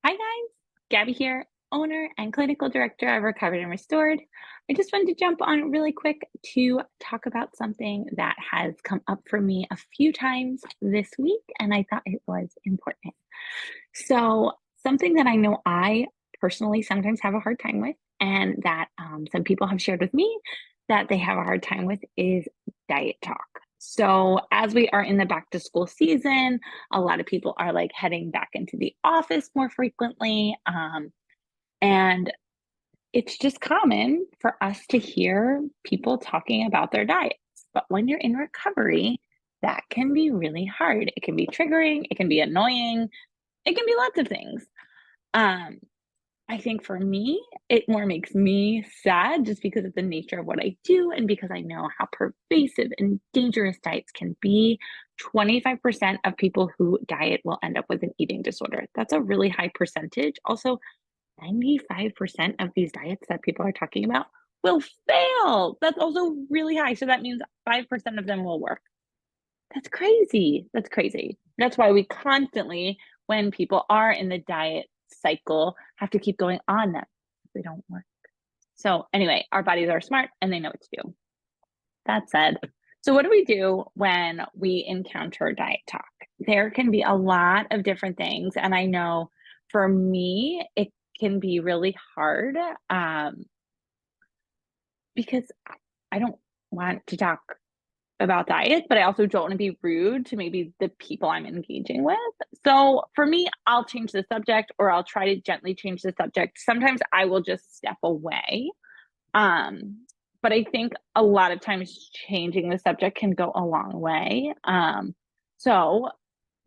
Hi guys, Gabby here, owner and clinical director of Recovered and Restored. I just wanted to jump on really quick to talk about something that has come up for me a few times this week, and I thought it was important. So, something that I know I personally sometimes have a hard time with, and that some people have shared with me that they have a hard time with is diet talk. So, as we are in the back to school season, a lot of people are like heading back into the office more frequently. And it's just common for us to hear people talking about their diets. But when you're in recovery, that can be really hard. It can be triggering, it can be annoying, it can be lots of things. Um, I think for me, it more makes me sad just because of the nature of what I do and because I know how pervasive and dangerous diets can be. 25% of people who diet will end up with an eating disorder. That's a really high percentage. Also, 95% of these diets that people are talking about will fail. That's also really high. So that means 5% of them will work. That's crazy. That's crazy. That's why we constantly, when people are in the diet cycle, have to keep going on them. They don't work. So, anyway, our bodies are smart and they know what to do. That said, so what do we do when we encounter diet talk? There can be a lot of different things. And I know for me, it can be really hard because I don't want to talk about diet, but I also don't want to be rude to maybe the people I'm engaging with. So for me, I'll change the subject or I'll try to gently change the subject. Sometimes I will just step away. But I think a lot of times changing the subject can go a long way. So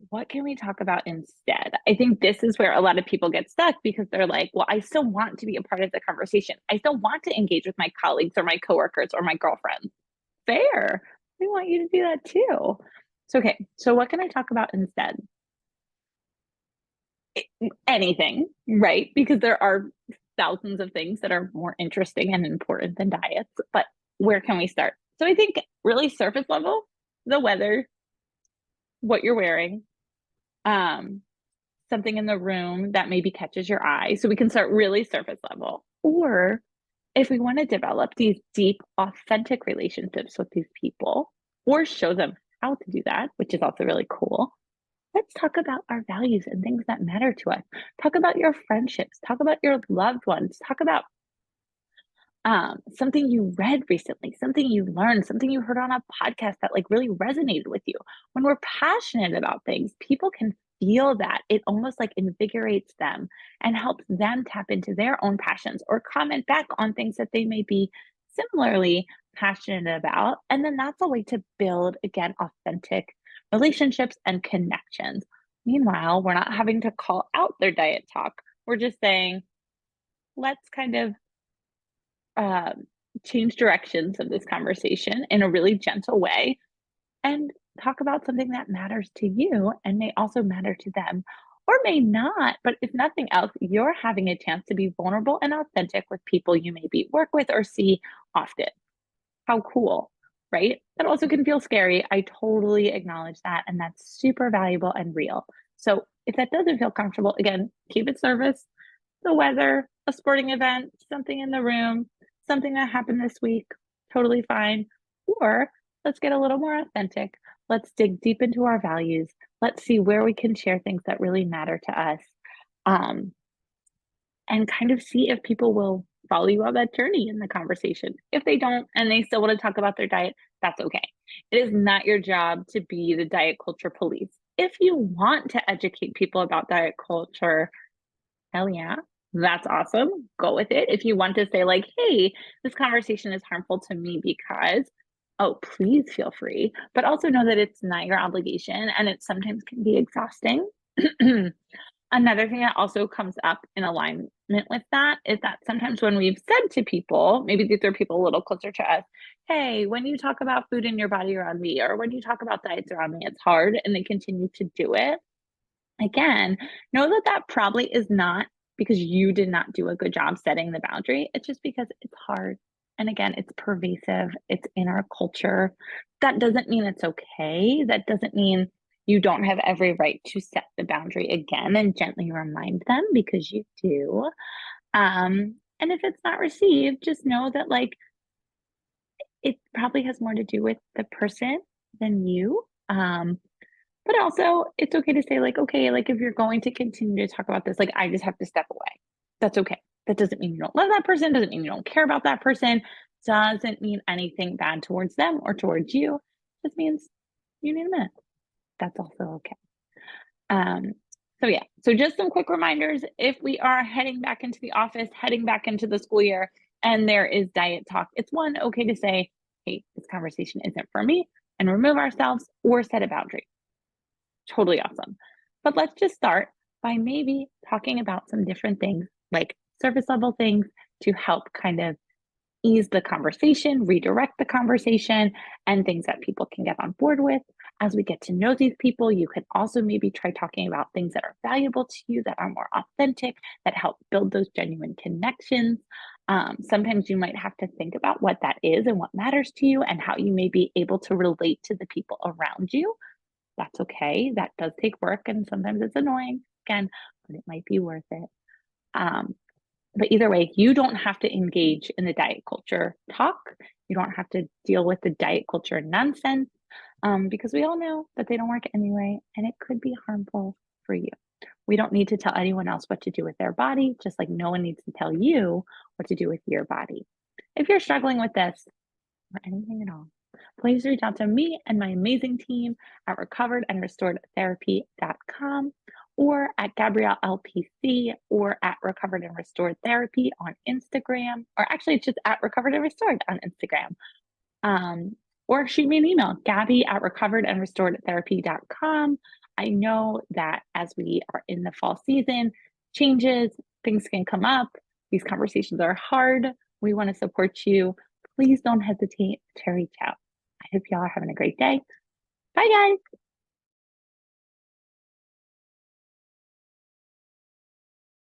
what can we talk about instead? I think this is where a lot of people get stuck because they're like, well, I still want to be a part of the conversation. I still want to engage with my colleagues or my coworkers or my girlfriends. Fair. We want you to do that too. So, okay. So, what can I talk about instead? Anything, right? Because there are thousands of things that are more interesting and important than diets. But where can we start? So, I think really surface level, the weather, what you're wearing, um, something in the room that maybe catches your eye. So, we can start really surface level. Or if we want to develop these deep, authentic relationships with these people or show them how to do that, which is also really cool, let's talk about our values and things that matter to us. Talk about your friendships, talk about your loved ones, talk about something you read recently, something you learned, something you heard on a podcast that like really resonated with you. When we're passionate about things, people can feel that. It almost like invigorates them and helps them tap into their own passions or comment back on things that they may be similarly passionate about. And then that's a way to build, again, authentic relationships and connections. Meanwhile, we're not having to call out their diet talk. We're just saying, let's kind of um, change directions of this conversation in a really gentle way and talk about something that matters to you and may also matter to them or may not. But if nothing else, you're having a chance to be vulnerable and authentic with people you maybe work with or see often. How cool, right? That also can feel scary. I totally acknowledge that. And that's super valuable and real. So if that doesn't feel comfortable, again, keep it service, the weather, a sporting event, something in the room, something that happened this week, totally fine. Or let's get a little more authentic. Let's dig deep into our values. Let's see where we can share things that really matter to us. Um, and kind of see if people will follow you on that journey in the conversation. If they don't and they still want to talk about their diet, that's okay. It is not your job to be the diet culture police. If you want to educate people about diet culture, hell yeah, that's awesome. Go with it. If you want to say, like, hey, this conversation is harmful to me because, oh, please feel free. But also know that it's not your obligation and it sometimes can be exhausting. Another thing that also comes up in alignment with that is that sometimes when we've said to people, maybe these are people a little closer to us, hey, when you talk about food in your body around me, or when you talk about diets around me, it's hard, and they continue to do it. Again, know that that probably is not because you did not do a good job setting the boundary. It's just because it's hard. And again, it's pervasive, it's in our culture. That doesn't mean it's okay. That doesn't mean You don't have every right to set the boundary again and gently remind them because you do. And if it's not received, just know that like it probably has more to do with the person than you. But also it's okay to say like, okay, like if you're going to continue to talk about this, like I just have to step away. That's okay. That doesn't mean you don't love that person, doesn't mean you don't care about that person, doesn't mean anything bad towards them or towards you. Just means you need a minute. That's also okay. Um, so yeah, so just some quick reminders if we are heading back into the office, heading back into the school year, and there is diet talk, it's one, okay to say, hey, this conversation isn't for me, and remove ourselves or set a boundary. Totally awesome. But let's just start by maybe talking about some different things, like surface level things to help kind of ease the conversation, redirect the conversation, and things that people can get on board with. As we get to know these people, you can also maybe try talking about things that are valuable to you, that are more authentic, that help build those genuine connections. Sometimes you might have to think about what that is and what matters to you, and how you may be able to relate to the people around you. That's okay. That does take work, and sometimes it's annoying, again, but it might be worth it. Um, but either way, you don't have to engage in the diet culture talk. You don't have to deal with the diet culture nonsense, because we all know that they don't work anyway, and it could be harmful for you. We don't need to tell anyone else what to do with their body, just like no one needs to tell you what to do with your body. If you're struggling with this, or anything at all, please reach out to me and my amazing team at recoveredandrestoredtherapy.com or at Gabrielle LPC or at Recovered and Restored Therapy on Instagram, or actually it's just at Recovered and Restored on Instagram. Um, or shoot me an email, Gabby at recoveredandrestoredtherapy.com. I know that as we are in the fall season, changes, things can come up. These conversations are hard. We want to support you. Please don't hesitate to reach out. I hope y'all are having a great day. Bye, guys.